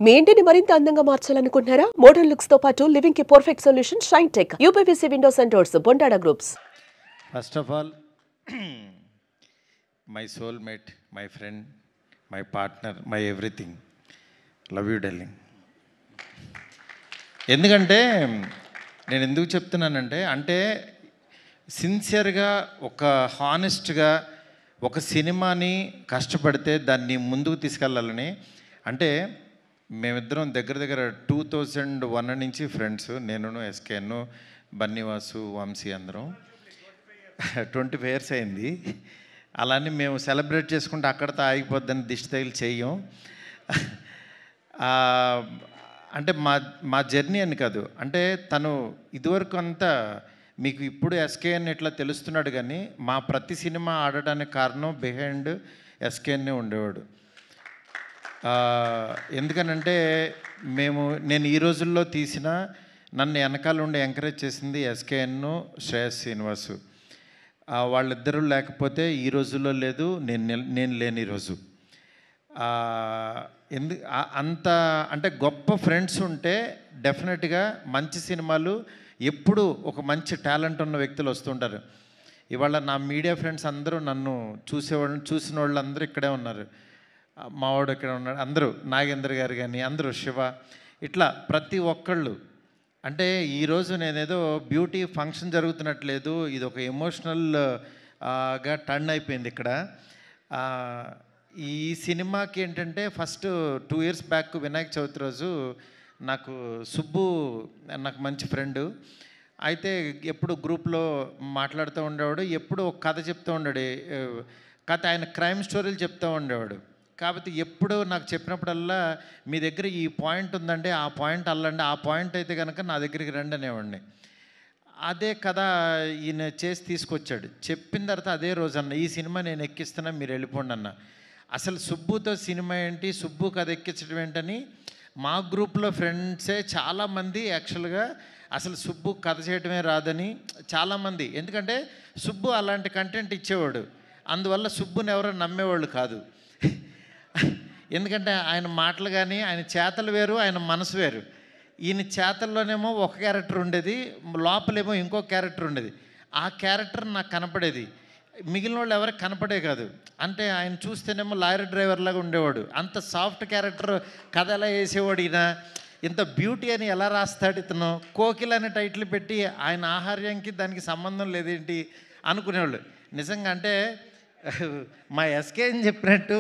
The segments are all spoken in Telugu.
మీ ఇంటిని మరింత అందంగా మార్చాలనుకుంటున్నారా? మోడర్న్ లుక్స్ తో పాటు లివింగ్ కి perfect solution shine tech UPVC Windows and doors Bondada groups. First of all my soulmate, my friend, my partner, my everything, love you darling. ఎందుకంటే నేను ఎందుకు చెప్తున్నానంటే సిన్సియర్గా ఒక హానెస్ట్గా ఒక సినిమాని కష్టపడితే దాన్ని ముందుకు తీసుకెళ్ళాలని. అంటే మేమిద్దరం దగ్గర దగ్గర 2001 నుంచి ఫ్రెండ్స్, నేను ఎస్కేఎన్, బన్నీవాసు, వంశీ అందరం 25 years అయింది. అలానే మేము సెలబ్రేట్ చేసుకుంటే అక్కడితో ఆగిపోద్దని దిష్టి తగిలి చెయ్యం. అంటే మా జర్నీ అని కాదు, అంటే తను ఇదివరకు అంతా మీకు ఇప్పుడు ఎస్కేఎన్ ఇట్లా తెలుస్తున్నాడు, కానీ మా ప్రతి సినిమా ఆడడానికి కారణం బిహైండ్ ఎస్కేఎన్నే ఉండేవాడు. ఎందుకనంటే నేను ఈ రోజుల్లో తీసిన నన్ను వెనకాల ఉండి ఎంకరేజ్ చేసింది ఎస్కేఎన్, శ్రేయస్ శ్రీనివాసు. వాళ్ళిద్దరూ లేకపోతే ఈ రోజుల్లో లేదు, నేను లేని ఈరోజు. అంత అంటే గొప్ప ఫ్రెండ్స్ ఉంటే డెఫినెట్గా మంచి సినిమాలు ఎప్పుడు ఒక మంచి టాలెంట్ ఉన్న వ్యక్తులు వస్తుంటారు. ఇవాళ నా మీడియా ఫ్రెండ్స్ అందరూ నన్ను చూసిన వాళ్ళు అందరూ ఇక్కడే ఉన్నారు. మావాడు ఇక్కడ ఉన్నాడు, అందరూ నాగేంద్ర గారు కానీ అందరూ, శివ, ఇట్లా ప్రతి ఒక్కళ్ళు. అంటే ఈరోజు నేనేదో బ్యూటీ ఫంక్షన్ జరుగుతున్నట్లేదు, ఇది ఒక ఎమోషనల్గా టర్న్ అయిపోయింది ఇక్కడ. ఈ సినిమాకి ఏంటంటే first 2 years back Vinayaka Chavithi రోజు నాకు సుబ్బు, నాకు మంచి ఫ్రెండు, అయితే ఎప్పుడు గ్రూప్లో మాట్లాడుతూ ఉండేవాడు, ఎప్పుడు ఒక కథ చెప్తూ ఉండాడు. కథ ఆయన క్రైమ్ స్టోరీలు చెప్తూ ఉండేవాడు. కాబట్టి ఎప్పుడు నాకు చెప్పినప్పుడల్లా మీ దగ్గర ఈ పాయింట్ ఉందంటే ఆ పాయింట్ అల్లండి, ఆ పాయింట్ అయితే కనుక నా దగ్గరికి రండి అనేవాడిని. అదే కథ ఈయన చేసి తీసుకొచ్చాడు. చెప్పిన తర్వాత అదే రోజు అన్న, ఈ సినిమా నేను ఎక్కిస్తున్నా, మీరు వెళ్ళిపోండి అన్న. అసలు సుబ్బుతో సినిమా ఏంటి, సుబ్బు కథ ఎక్కించడం ఏంటని మా గ్రూప్లో ఫ్రెండ్సే చాలామంది యాక్చువల్గా అసలు సుబ్బు కథ చేయడమే రాదని చాలామంది, ఎందుకంటే సుబ్బు అలాంటి కంటెంట్ ఇచ్చేవాడు, అందువల్ల సుబ్బుని ఎవరో నమ్మేవాళ్ళు కాదు. ఎందుకంటే ఆయన మాటలు కానీ ఆయన చేతలు వేరు, ఆయన మనసు వేరు. ఈయన చేతల్లోనేమో ఒక క్యారెక్టర్ ఉండేది, లోపలేమో ఇంకో క్యారెక్టర్ ఉండేది. ఆ క్యారెక్టర్ నాకు కనపడేది, మిగిలిన వాళ్ళు ఎవరికి కనపడే కాదు. అంటే ఆయన చూస్తేనేమో లారీ డ్రైవర్ లాగా ఉండేవాడు, అంత సాఫ్ట్ క్యారెక్టర్ కథ ఎలా వేసేవాడు ఈయన, ఇంత బ్యూటీ అని ఎలా రాస్తాడు ఇతను, కోకిల్ అనే టైటిల్ పెట్టి ఆయన ఆహార్యానికి దానికి సంబంధం లేదేంటి అనుకునేవాళ్ళు. నిజంగా అంటే మా ఎస్కే అని చెప్పినట్టు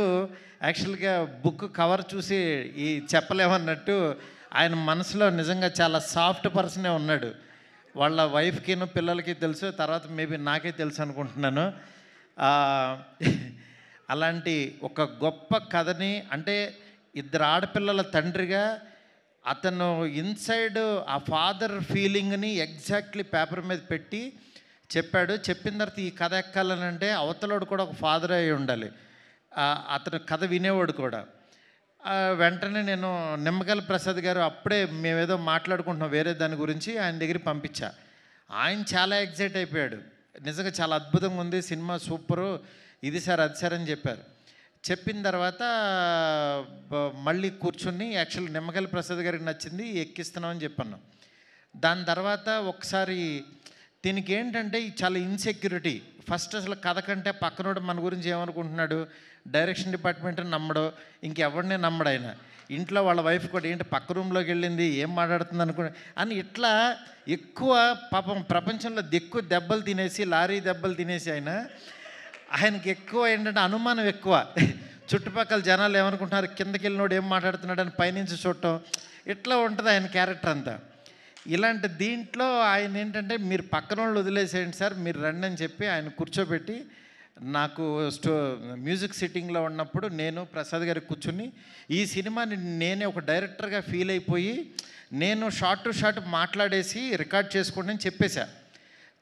యాక్చువల్గా బుక్ కవర్ చూసి ఈ చెప్పలేమన్నట్టు ఆయన మనసులో నిజంగా చాలా సాఫ్ట్ పర్సనే ఉన్నాడు. వాళ్ళ వైఫ్కిను పిల్లలకి తెలుసు, తర్వాత మేబీ నాకే తెలుసు అనుకుంటున్నాను. అలాంటి ఒక గొప్ప కథని, అంటే ఇద్దరు ఆడపిల్లల తండ్రిగా అతను ఇన్సైడ్ ఆ ఫాదర్ ఫీలింగ్ని ఎగ్జాక్ట్లీ పేపర్ మీద పెట్టి చెప్పాడు. చెప్పిన తర్వాత ఈ కథ ఎక్కాలనంటే అవతలోడు కూడా ఒక ఫాదర్ అయి ఉండాలి, అతను కథ వినేవాడు కూడా. వెంటనే నేను నిమ్మగల ప్రసాద్ గారు, అప్పుడే మేమేదో మాట్లాడుకుంటున్నాం వేరే దాని గురించి, ఆయన దగ్గరికి పంపించా. ఆయన చాలా ఎగ్జైట్ అయిపోయాడు, నిజంగా చాలా అద్భుతంగా ఉంది సినిమా, సూపరు, ఇది సార్ అది సార్ అని చెప్పారు. చెప్పిన తర్వాత మళ్ళీ కూర్చుని యాక్చువల్ నిమ్మగల ప్రసాద్ గారికి నచ్చింది, ఎక్కిస్తున్నామని చెప్పాను. దాని తర్వాత ఒకసారి దీనికి ఏంటంటే చాలా ఇన్సెక్యూరిటీ. ఫస్ట్ అసలు కథ కంటే పక్కనోడు మన గురించి ఏమనుకుంటున్నాడు, డైరెక్షన్ డిపార్ట్మెంట్ నమ్మడు, ఇంకెవరినే నమ్మడు ఆయన. ఇంట్లో వాళ్ళ వైఫ్ కూడా ఏంటి పక్క రూమ్లోకి వెళ్ళింది, ఏం మాట్లాడుతుంది అని ఇట్లా ఎక్కువ పాపం ప్రపంచంలో ఎక్కువ దెబ్బలు తినేసి, లారీ దెబ్బలు తినేసి ఆయనకి ఎక్కువ ఏంటంటే అనుమానం ఎక్కువ. చుట్టుపక్కల జనాలు ఏమనుకుంటున్నారు, కిందకి వెళ్ళినోడు ఏం మాట్లాడుతున్నాడు అని పైనుంచి చూడటం, ఇట్లా ఉంటుంది ఆయన క్యారెక్టర్ అంతా. ఇలాంటి దీంట్లో ఆయన ఏంటంటే మీరు పక్కన వాళ్ళు వదిలేసేయండి సార్, మీరు రండి అని చెప్పి ఆయన కూర్చోబెట్టి, నాకు మ్యూజిక్ సిట్టింగ్లో ఉన్నప్పుడు నేను ప్రసాద్ గారికి కూర్చుని ఈ సినిమాని నేనే ఒక డైరెక్టర్గా ఫీల్ అయిపోయి నేను షార్ట్ టు షార్ట్ మాట్లాడేసి రికార్డ్ చేసుకోండి అని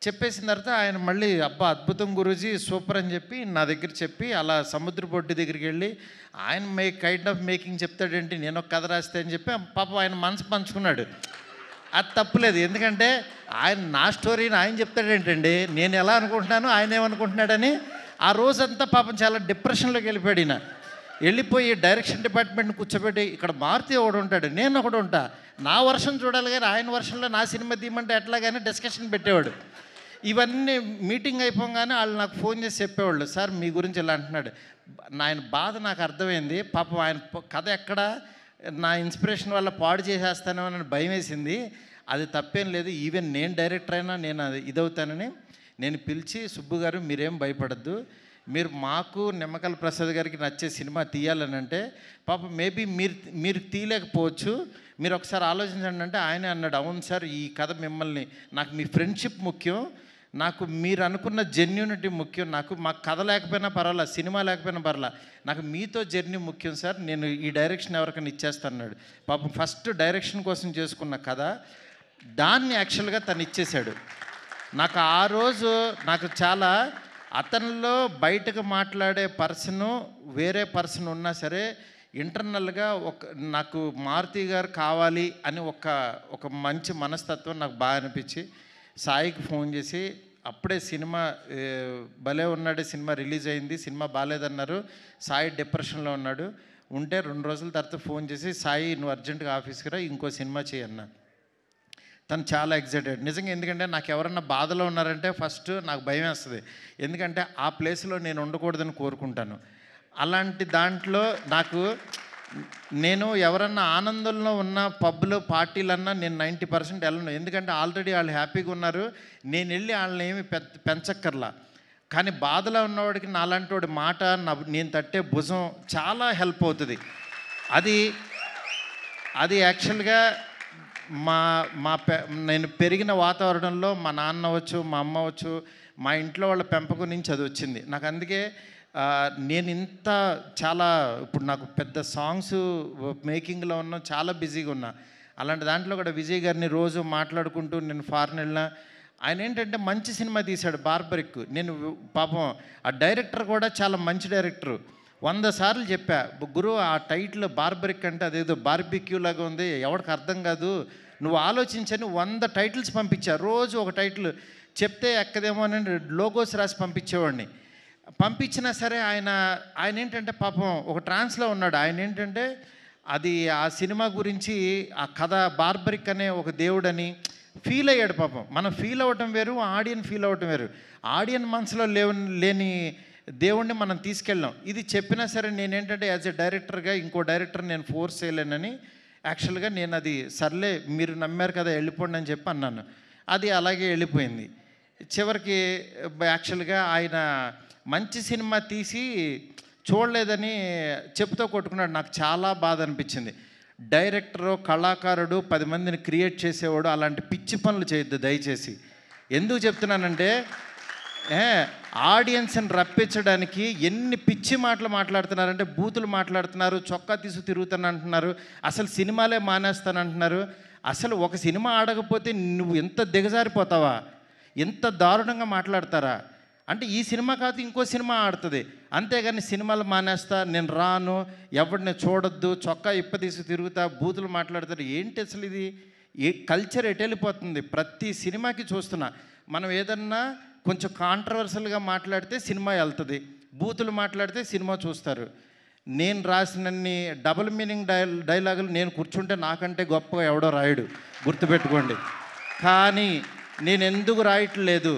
చెప్పేసిన తర్వాత ఆయన మళ్ళీ అబ్బా అద్భుతం గురూజీ సూపర్ అని చెప్పి నా దగ్గర చెప్పి, అలా సముద్ర బొడ్డు దగ్గరికి వెళ్ళి ఆయన కైండ్ ఆఫ్ మేకింగ్ చెప్తాడేంటి, నేను ఒక కథ రాస్తే అని చెప్పి పాపం ఆయన మనసు పంచుకున్నాడు. అది తప్పులేదు, ఎందుకంటే ఆయన నా స్టోరీని ఆయన చెప్తాడేంటండి, నేను ఎలా అనుకుంటున్నాను ఆయన ఏమనుకుంటున్నాడని. ఆ రోజంతా పాపం చాలా డిప్రెషన్లోకి వెళ్ళిపోయాడు ఈయన. వెళ్ళిపోయి డైరెక్షన్ డిపార్ట్మెంట్ని కూర్చోబెట్టి ఇక్కడ మారుతి ఒకడు ఉంటాడు, నేను ఒకడు ఉంటా, నా వర్షన్ చూడాలి కానీ ఆయన వర్షన్లో నా సినిమా తీయమంటే ఎట్లాగానే డిస్కషన్ పెట్టేవాడు. ఇవన్నీ మీటింగ్ అయిపోగానే వాళ్ళు నాకు ఫోన్ చేసి చెప్పేవాళ్ళు, సార్ మీ గురించి ఇలా అంటున్నాడు. ఆయన బాధ నాకు అర్థమైంది. పాపం ఆయన కథ ఎక్కడ నా ఇన్స్పిరేషన్ వల్ల పాడు చేసేస్తానో అని భయం వేసింది. అది తప్పేం లేదు, ఈవెన్ నేను డైరెక్టర్ అయినా నేను అది ఇదవుతానని నేను పిలిచి, సుబ్బు గారు మీరేం భయపడద్దు, మీరు మాకు నిమ్మకల్ ప్రసాద్ గారికి నచ్చే సినిమా తీయాలని అంటే, పాపం మేబీ మీరు తీయలేకపోవచ్చు, మీరు ఒకసారి ఆలోచించండి అంటే ఆయనే అన్నాడు, అవును సార్ ఈ కథ మిమ్మల్ని, నాకు మీ ఫ్రెండ్షిప్ ముఖ్యం, నాకు మీరు అనుకున్న జెన్యూనిటీ ముఖ్యం, నాకు మాకు కథ లేకపోయినా పర్వాలా, సినిమా లేకపోయినా పర్వాలా, నాకు మీతో జర్నీ ముఖ్యం సార్, నేను ఈ డైరెక్షన్ ఎవరికైనా ఇచ్చేస్తాను అన్నాడు. పాపం ఫస్ట్ డైరెక్షన్ కోసం చేసుకున్న కథ దాన్ని యాక్చువల్గా తను ఇచ్చేశాడు. నాకు ఆ రోజు నాకు చాలా, అతనిలో బయటకు మాట్లాడే పర్సను వేరే పర్సన్ ఉన్నా సరే ఇంటర్నల్గా నాకు మారుతి గారు కావాలి అని ఒక మంచి మనస్తత్వం నాకు బాగా అనిపించి సాయికి ఫోన్ చేసి, అప్పుడే సినిమా భలే ఉన్నాడు సినిమా రిలీజ్ అయింది, సినిమా బాగాలేదన్నారు, సాయి డిప్రెషన్లో ఉన్నాడు, ఉంటే 2 రోజుల తర్వాత ఫోన్ చేసి, సాయి నువ్వు అర్జెంటుగా ఆఫీస్కి రా, ఇంకో సినిమా చేయన్నా. తను చాలా ఎగ్జైటెడ్ నిజంగా. ఎందుకంటే నాకు ఎవరన్నా బాధలో ఉన్నారంటే ఫస్ట్ నాకు భయం వేస్తుంది, ఎందుకంటే ఆ ప్లేస్లో నేను ఉండకూడదని కోరుకుంటాను. అలాంటి దాంట్లో నేను ఎవరన్నా ఆనందంలో ఉన్న పబ్లో పార్టీలన్నా నేను 90% వెళ్ళను, ఎందుకంటే ఆల్రెడీ వాళ్ళు హ్యాపీగా ఉన్నారు, నేను వెళ్ళి వాళ్ళని ఏమి పెంచక్కర్లా. కానీ బాధలో ఉన్నవాడికి నాలాంటి వాడి మాట, నేను తట్టే భుజం చాలా హెల్ప్ అవుతుంది. అది యాక్చువల్గా నేను పెరిగిన వాతావరణంలో మా నాన్న అవ్వచ్చు, మా అమ్మ అవ్వచ్చు, మా ఇంట్లో వాళ్ళ పెంపకం నుంచి అది వచ్చింది నాకు. అందుకే నేను చాలా ఇప్పుడు నాకు పెద్ద సాంగ్స్ మేకింగ్లో ఉన్నా, చాలా బిజీగా ఉన్నా. అలాంటి దాంట్లో కూడా విజయ్ గారిని రోజు మాట్లాడుకుంటూ నేను ఫారెన్ వెళ్ళినా, ఆయన ఏంటంటే మంచి సినిమా తీశాడు బార్బరిక్. నేను పాపం ఆ డైరెక్టర్ కూడా చాలా మంచి డైరెక్టరు. 100 సార్లు చెప్పా, గురు ఆ టైటిల్ బార్బరిక్ అంటే అదేదో బార్బిక్యూ లాగా ఉంది, ఎవరికి అర్థం కాదు, నువ్వు ఆలోచించని 100 టైటిల్స్ పంపించా. రోజు ఒక టైటిల్ చెప్తే ఎక్కదేమో అని లోగోస్ రాసి పంపించేవాడిని. పంపించినా సరే ఆయన ఏంటంటే పాపం ఒక ట్రాన్స్లో ఉన్నాడు. ఆయన ఏంటంటే అది ఆ సినిమా గురించి ఆ కథ బార్బరిక్ అనే ఒక దేవుడని ఫీల్ అయ్యాడు. పాపం మనం ఫీల్ అవ్వటం వేరు, ఆడియన్ ఫీల్ అవ్వటం వేరు. ఆడియన్ మనసులో లేని దేవుణ్ణి మనం తీసుకెళ్ళాం. ఇది చెప్పినా సరే నేనేంటంటే యాజ్ ఎ డైరెక్టర్గా ఇంకో డైరెక్టర్ నేను ఫోర్స్ చేయలేనని యాక్చువల్గా నేను అది సర్లే మీరు నమ్మారు కదా వెళ్ళిపోండి అని చెప్పి అన్నాను. అది అలాగే వెళ్ళిపోయింది. చివరికి యాక్చువల్గా ఆయన మంచి సినిమా తీసి చూడలేదని చెప్పుతో కొట్టుకున్నాడు. నాకు చాలా బాధ అనిపించింది. డైరెక్టరు, కళాకారుడు 10 మందిని క్రియేట్ చేసేవాడు అలాంటి పిచ్చి పనులు చేయొద్దు దయచేసి. ఎందుకు చెప్తున్నానంటే ఆడియన్స్ని రప్పించడానికి ఎన్ని పిచ్చి మాటలు మాట్లాడుతున్నారంటే, బూతులు మాట్లాడుతున్నారు, చొక్కా తీసు తిరుగుతాను అంటున్నారు, అసలు సినిమాలే మానేస్తానంటున్నారు. అసలు ఒక సినిమా ఆడకపోతే నువ్వు ఎంత దిగజారిపోతావా, ఎంత దారుణంగా మాట్లాడతారా అంటే, ఈ సినిమా కాదు ఇంకో సినిమా ఆడుతుంది, అంతేగాని సినిమాలు మానేస్తా, నేను రాను, ఎవరిని చూడొద్దు, చొక్కా ఇప్పదీసి తిరుగుతా, బూతులు మాట్లాడతారు. ఏంటి అసలు ఇది? కల్చర్ ఎటు వెళ్ళిపోతుంది? ప్రతి సినిమాకి చూస్తున్నా. మనం ఏదన్నా కొంచెం కాంట్రవర్సల్గా మాట్లాడితే సినిమా వెళ్తుంది, బూతులు మాట్లాడితే సినిమా చూస్తారు. నేను రాసినన్ని డబుల్ మీనింగ్ డైలాగులు నేను కూర్చుంటే నాకంటే గొప్పగా ఎవడో రాయడు, గుర్తుపెట్టుకోండి. కానీ నేను ఎందుకు రాయట్లేదు?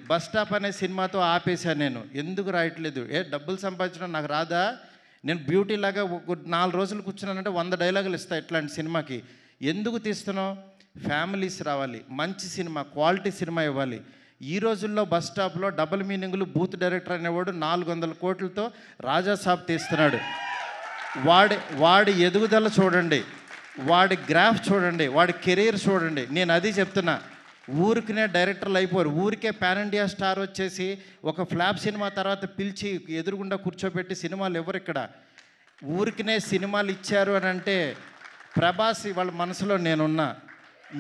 బస్ స్టాప్ అనే సినిమాతో ఆపేశాను నేను. ఎందుకు రాయట్లేదు? డబ్బులు సంపాదించడం నాకు రాదా? నేను బ్యూటీ లాగా 4 రోజులు కూర్చున్నానంటే 100 డైలాగులు ఇస్తాను ఇట్లాంటి సినిమాకి. ఎందుకు తీస్తున్నావు? ఫ్యామిలీస్ రావాలి, మంచి సినిమా, క్వాలిటీ సినిమా ఇవ్వాలి. ఈ రోజుల్లో బస్ స్టాప్లో డబుల్ మీనింగులు, బూత్ డైరెక్టర్ అనేవాడు 400 కోట్లతో రాజాసాబ్ తీస్తున్నాడు. వాడి ఎదుగుదల చూడండి, వాడి గ్రాఫ్ చూడండి, వాడి కెరీర్ చూడండి. నేను అది చెప్తున్నా. ఊరికినే డైరెక్టర్లు అయిపోరు. ఊరికే పాన్ ఇండియా స్టార్ వచ్చేసి ఒక ఫ్లాప్ సినిమా తర్వాత పిలిచి ఎదురుగుండా కూర్చోబెట్టి సినిమాలు ఎవరు ఇక్కడ? ఊరికినే సినిమాలు ఇచ్చారు అని అంటే, ప్రభాస్ వాళ్ళ మనసులో నేనున్నా,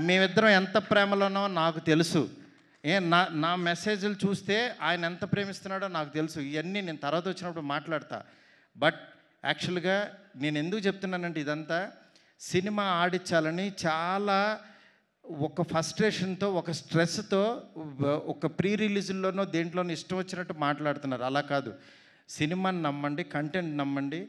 మేమిద్దరం ఎంత ప్రేమలో ఉన్నామో నాకు తెలుసు. నా మెసేజ్లు చూస్తే ఆయన ఎంత ప్రేమిస్తున్నాడో నాకు తెలుసు. ఇవన్నీ నేను తర్వాత వచ్చినప్పుడు మాట్లాడతా. బట్ యాక్చువల్గా నేను ఎందుకు చెప్తున్నానంటే, ఇదంతా సినిమా ఆడించాలని చాలా ఒక ఫ్రస్ట్రేషన్తో, ఒక స్ట్రెస్తో, ఒక ప్రీ రిలీజుల్లోనో దేంట్లోనో ఇష్టం వచ్చినట్టు మాట్లాడుతున్నారు. అలా కాదు. సినిమాని నమ్మండి, కంటెంట్ నమ్మండి.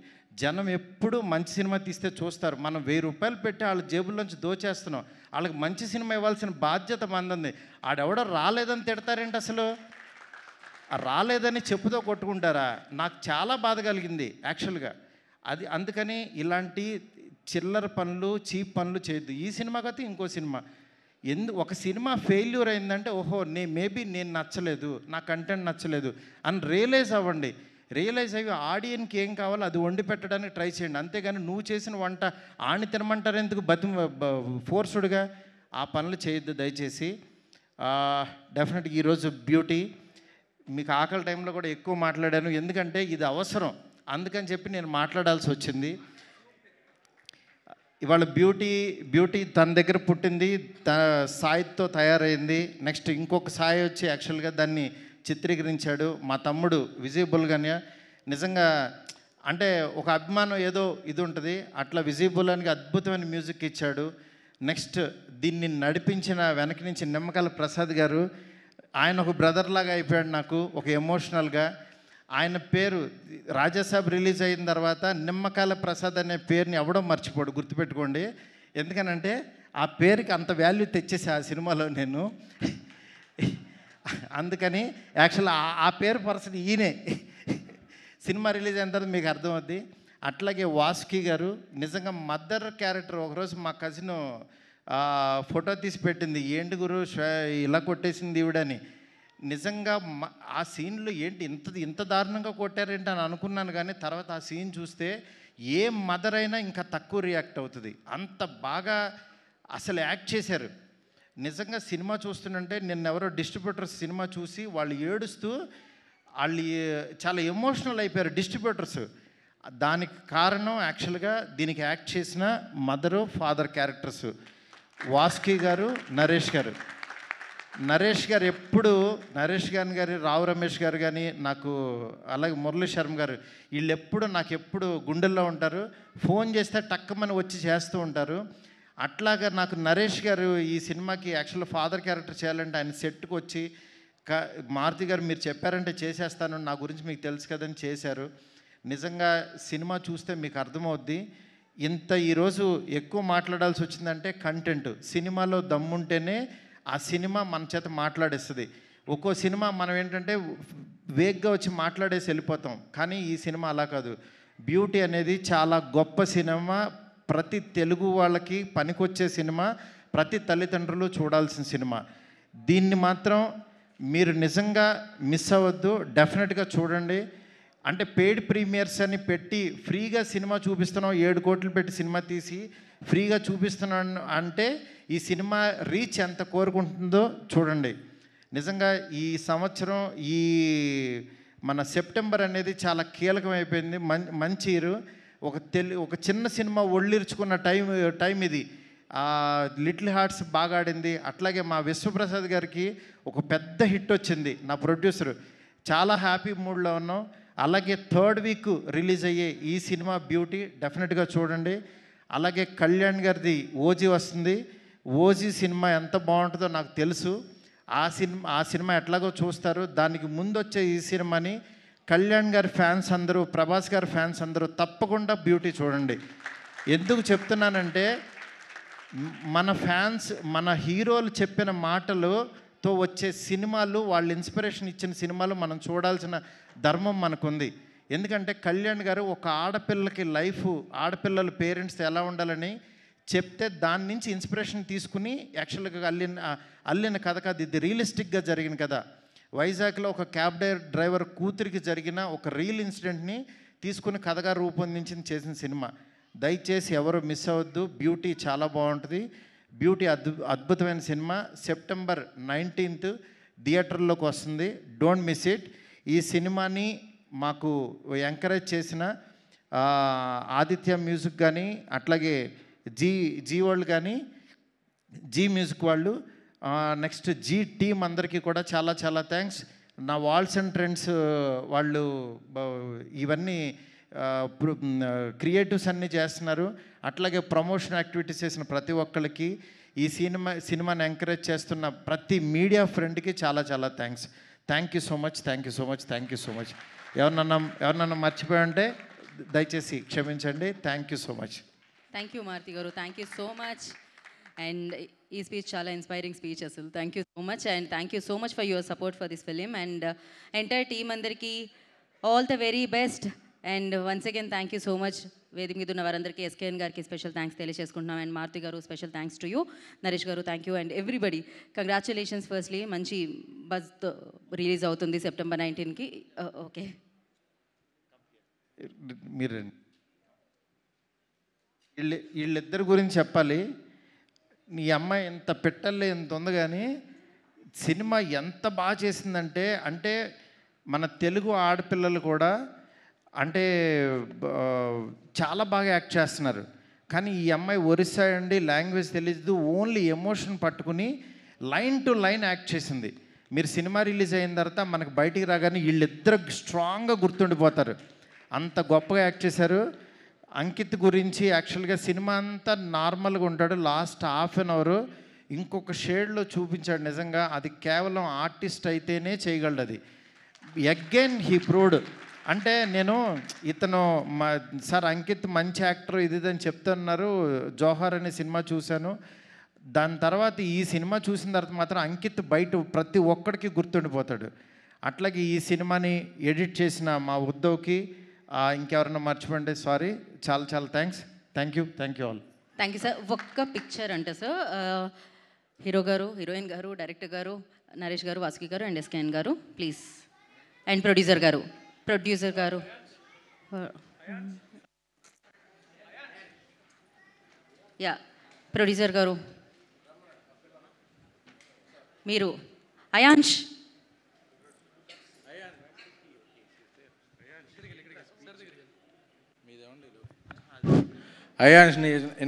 జనం ఎప్పుడు మంచి సినిమా తీస్తే చూస్తారు. మనం 1000 రూపాయలు పెట్టి వాళ్ళ జేబుల్లోంచి దోచేస్తున్నాం. వాళ్ళకి మంచి సినిమా ఇవ్వాల్సిన బాధ్యత మంది. ఆడెవడో రాలేదని తిడతారేంటి అసలు? రాలేదని చెప్పుతో కొట్టుకుంటారా? నాకు చాలా బాధ కలిగింది యాక్చువల్గా. అందుకని ఇలాంటి చిల్లర పనులు, చీప్ పనులు చేయొద్దు. ఈ సినిమా కాదు ఇంకో సినిమా. ఒక సినిమా ఫెయిల్యూర్ అయిందంటే ఓహో మేబీ నేను నచ్చలేదు, నా కంటెంట్ నచ్చలేదు అని రియలైజ్ అవ్వండి. రియలైజ్ అయ్యి ఆడియన్కి ఏం కావాలో అది వండి పెట్టడానికి ట్రై చేయండి. అంతేగాని నువ్వు చేసిన వంట ఆని తినమంటారు ఎందుకు ఫోర్స్డ్గా? ఆ పనులు చేయొద్దు దయచేసి. డెఫినెట్గా ఈరోజు బ్యూటీ మీకు ఆకలి టైంలో కూడా ఎక్కువ మాట్లాడాను, ఎందుకంటే ఇది అవసరం, అందుకని చెప్పి నేను మాట్లాడాల్సి వచ్చింది. ఇవాళ బ్యూటీ తన దగ్గర పుట్టింది, సాయితో తయారైంది. నెక్స్ట్ ఇంకొక సాయి వచ్చి యాక్చువల్గా దాన్ని చిత్రీకరించాడు మా తమ్ముడు విజయబుల్గానే. నిజంగా అంటే ఒక అభిమానం ఏదో ఇది ఉంటుంది, అట్లా విజయబుల్గానికి అద్భుతమైన మ్యూజిక్ ఇచ్చాడు. నెక్స్ట్ దీన్ని నడిపించిన వెనక నుంచి నిమ్మకాయల ప్రసాద్ గారు, ఆయన ఒక బ్రదర్ లాగా అయిపోయాడు నాకు, ఒక ఎమోషనల్గా. ఆయన పేరు రాజాసాబ్ రిలీజ్ అయిన తర్వాత నిమ్మకాయల ప్రసాద్ అనే పేరుని ఎవడో మర్చిపోడు, గుర్తుపెట్టుకోండి. ఎందుకనంటే ఆ పేరుకి అంత వాల్యూ తెచ్చేసి ఆ సినిమాలో నేను. అందుకని యాక్చువల్ ఆ పేరు పర్సన్ ఈయనే. సినిమా రిలీజ్ అయిన తర్వాత మీకు అర్థమవుద్ది. అట్లాగే వాసుకి గారు నిజంగా మదర్ క్యారెక్టర్. ఒకరోజు మా కజిన్ ఫోటో తీసి పెట్టింది, ఏంటి గురు ఇలా కొట్టేసింది ఈవిడని. నిజంగా ఆ సీన్లో ఏంటి ఇంత దారుణంగా కొట్టారేంటి అని అనుకున్నాను. కానీ తర్వాత ఆ సీన్ చూస్తే ఏ మదర్ అయినా ఇంకా తక్కువ రియాక్ట్ అవుతుంది, అంత బాగా అసలు యాక్ట్ చేశారు. నిజంగా సినిమా చూస్తుంటే నిన్నెవరో డిస్ట్రిబ్యూటర్స్ సినిమా చూసి వాళ్ళు ఏడుస్తూ వాళ్ళు చాలా ఎమోషనల్ అయిపోయారు డిస్ట్రిబ్యూటర్స్. దానికి కారణం యాక్చువల్గా దీనికి యాక్ట్ చేసిన మదరు ఫాదర్ క్యారెక్టర్స్ వాసుకి గారు, నరేష్ గారు. నరేష్ గారు రావు రమేష్ గారు కానీ నాకు, అలాగే మురళీ శర్మ గారు, వీళ్ళు నాకు ఎప్పుడు గుండెల్లో ఉంటారు. ఫోన్ చేస్తే టక్కమని వచ్చి చేస్తూ ఉంటారు. అట్లాగా నాకు నరేష్ గారు ఈ సినిమాకి యాక్చువల్గా ఫాదర్ క్యారెక్టర్ చేయాలంటే ఆయన సెట్కి వచ్చి మారుతి గారు మీరు చెప్పారంటే చేసేస్తాను, నా గురించి మీకు తెలుసు కదని చేశారు. నిజంగా సినిమా చూస్తే మీకు అర్థమవుద్ది. ఈరోజు ఎక్కువ మాట్లాడాల్సి వచ్చిందంటే కంటెంట్. సినిమాలో దమ్ముంటేనే ఆ సినిమా మన చేత మాట్లాడేస్తుంది. ఒక్కో సినిమా మనం ఏంటంటే వేగ్గా వచ్చి మాట్లాడేసి వెళ్ళిపోతాం, కానీ ఈ సినిమా అలా కాదు. బ్యూటీ అనేది చాలా గొప్ప సినిమా, ప్రతి తెలుగు వాళ్ళకి పనికొచ్చే సినిమా, ప్రతి తల్లిదండ్రులు చూడాల్సిన సినిమా. దీన్ని మాత్రం మీరు నిజంగా మిస్ అవ్వద్దు, డెఫినెట్గా చూడండి. అంటే పెయిడ్ ప్రీమియర్స్ అని పెట్టి ఫ్రీగా సినిమా చూపిస్తున్నాం, 7 కోట్లు పెట్టి సినిమా తీసి ఫ్రీగా చూపిస్తున్నాను అంటే ఈ సినిమా రీచ్ ఎంత కోరుకుంటుందో చూడండి. నిజంగా ఈ సంవత్సరం మన సెప్టెంబర్ అనేది చాలా కీలకమైపోయింది, మంచి ఇయర్. ఒక చిన్న సినిమా ఒళ్ళిర్చుకున్న టైం ఇది. లిటిల్ హార్ట్స్ బాగా ఆడింది. అట్లాగే మా విశ్వప్రసాద్ గారికి ఒక పెద్ద హిట్ వచ్చింది, నా ప్రొడ్యూసరు. చాలా హ్యాపీ మూడ్లో ఉన్నాం. అలాగే 3rd వీక్ రిలీజ్ అయ్యే ఈ సినిమా బ్యూటీ డెఫినెట్గా చూడండి. అలాగే కళ్యాణ్ గారిది ఓజీ వస్తుంది. ఓజీ సినిమా ఎంత బాగుంటుందో నాకు తెలుసు. ఆ సినిమా ఎట్లాగో చూస్తారు. దానికి ముందు వచ్చే ఈ సినిమాని కళ్యాణ్ గారి ఫ్యాన్స్ అందరూ, ప్రభాస్ గారి ఫ్యాన్స్ అందరూ తప్పకుండా బ్యూటీ చూడండి. ఎందుకు చెప్తున్నానంటే మన ఫ్యాన్స్, మన హీరోలు చెప్పిన మాటలతో వచ్చే సినిమాలు, వాళ్ళు ఇన్స్పిరేషన్ ఇచ్చిన సినిమాలు మనం చూడాల్సిన ధర్మం మనకుంది. ఎందుకంటే కళ్యాణ్ గారు ఒక ఆడపిల్లకి ఆడపిల్లల పేరెంట్స్ ఎలా ఉండాలని చెప్తే దాని నుంచి ఇన్స్పిరేషన్ తీసుకుని యాక్చువల్గా అల్లిన కథ కాదు, ఇది రియలిస్టిక్గా జరిగిన కథ. వైజాగ్లో ఒక క్యాబ్ డ్రైవర్ కూతురికి జరిగిన ఒక రియల్ ఇన్సిడెంట్ని తీసుకుని కథగా రూపొందించి చేసిన సినిమా. దయచేసి ఎవరు మిస్ అవ్వద్దు, బ్యూటీ చాలా బాగుంటుంది. బ్యూటీ అద్భుతమైన సినిమా. సెప్టెంబర్ 19th థియేటర్లోకి వస్తుంది, డోంట్ మిస్ ఇట్. ఈ సినిమాని మాకు ఎంకరేజ్ చేసిన ఆదిత్య మ్యూజిక్ కానీ, అట్లాగే జీ వరల్డ్ కానీ, జీ మ్యూజిక్ వాళ్ళు, నెక్స్ట్ జీ టీమ్ అందరికీ కూడా చాలా చాలా థ్యాంక్స్. నా వాల్స్ అండ్ ట్రెండ్స్ వాళ్ళు ఇవన్నీ క్రియేటివ్స్ అన్నీ చేస్తున్నారు. అట్లాగే ప్రమోషన్ యాక్టివిటీస్ చేసిన ప్రతి ఒక్కరికి, ఈ సినిమాని ఎంకరేజ్ చేస్తున్న ప్రతి మీడియా ఫ్రెండ్కి చాలా చాలా thanks. Thank you so much. ఎవరినన్నా మర్చిపోయి ఉంటే దయచేసి క్షమించండి. Thank you so much. Thank you Maruthi గారు, thank you so much. And ఈ స్పీచ్ చాలా ఇన్స్పైరింగ్ స్పీచ్ అసలు. Thank you so much and thank you so much for your support for this film. And entire team అందరికీ all the very best. And once again thank you so much. వేదిక మీద ఉన్న వారందరికీ ఎస్కేఎన్ గారికి స్పెషల్ థ్యాంక్స్ తెలియజేసుకుంటున్నాం. అండ్ మారుతి గారు special thanks to you. Naresh గారు thank you. And everybody congratulations. Firstly మంచి బజ్తో రిలీజ్ అవుతుంది September 19కి. ఓకే, మీరు వీళ్ళిద్దరి గురించి చెప్పాలి. నీ అమ్మాయి ఎంత పెట్టల్లే ఎంత ఉంది, కానీ సినిమా ఎంత బాగా చేసిందంటే అంటే మన తెలుగు ఆడపిల్లలు కూడా అంటే చాలా బాగా యాక్ట్ చేస్తున్నారు. కానీ ఈ అమ్మాయి ఒరిస్సా అండి, లాంగ్వేజ్ తెలియదు, ఓన్లీ ఎమోషన్ పట్టుకుని లైన్ టు లైన్ యాక్ట్ చేసింది. మీరు సినిమా రిలీజ్ అయిన తర్వాత మనకు బయటికి రాగానే వీళ్ళిద్దరు స్ట్రాంగ్గా గుర్తుండిపోతారు. అంత గొప్పగా యాక్ట్ చేశారు. అంకిత్ గురించి యాక్చువల్గా సినిమా అంతా నార్మల్గా ఉంటాడు, లాస్ట్ హాఫ్ అన్ అవర్ ఇంకొక షేడ్లో చూపించాడు. నిజంగా అది కేవలం ఆర్టిస్ట్ అయితేనే చేయగలడు. అది అగైన్ హీ ప్రూవ్డ్. అంటే నేను ఇతను సార్ అంకిత్ మంచి యాక్టర్ ఇది అని చెప్తున్నారు. జోహార్ అనే సినిమా చూశాను, దాని తర్వాత ఈ సినిమా చూసిన తర్వాత మాత్రం అంకిత్ బయట ప్రతి ఒక్కడికి గుర్తుండిపోతాడు. అట్లాగే ఈ సినిమాని ఎడిట్ చేసిన మా ఉద్దవ్కి, ఇంకెవరన్నా మర్చిపోండి సారీ, చాలా చాలా thanks. Thank you all. Thank you sir. ఒక్క పిక్చర్ అంటే సార్ హీరో గారు, హీరోయిన్ గారు, డైరెక్టర్ గారు, నరేష్ గారు, వాసుకి గారు అండ్ ఎస్కేఎన్ గారు ప్లీజ్. అండ్ ప్రొడ్యూసర్ గారు యా ప్రొడ్యూసర్ గారు మీరు. అయాన్ష్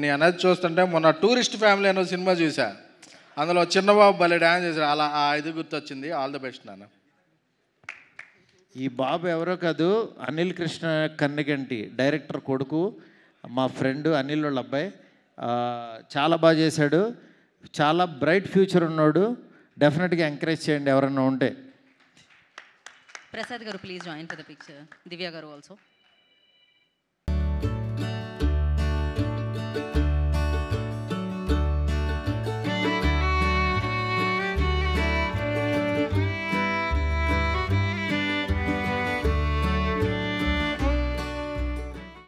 నీ అనేది చూస్తుంటే మొన్న టూరిస్ట్ ఫ్యామిలీ అనే సినిమా చూసా, అందులో చిన్నబాబు భలే డ్యాన్స్ చేశారు. అలా ఆ ఇది గుర్తొచ్చింది. ఆల్ ద బెస్ట్ నాన్న. ఈ బాబు ఎవరో కాదు, అనిల్ కృష్ణ కన్నెగంటి డైరెక్టర్ కొడుకు, మా ఫ్రెండ్ అనిల్ వాళ్ళ అబ్బాయి. చాలా బాగా చేశాడు, చాలా బ్రైట్ ఫ్యూచర్ ఉన్నాడు. డెఫినెట్గా ఎంకరేజ్ చేయండి ఎవరన్నా ఉంటే. ప్రసాద్ గారు please join for the picture. Divya గారు ఆల్సో.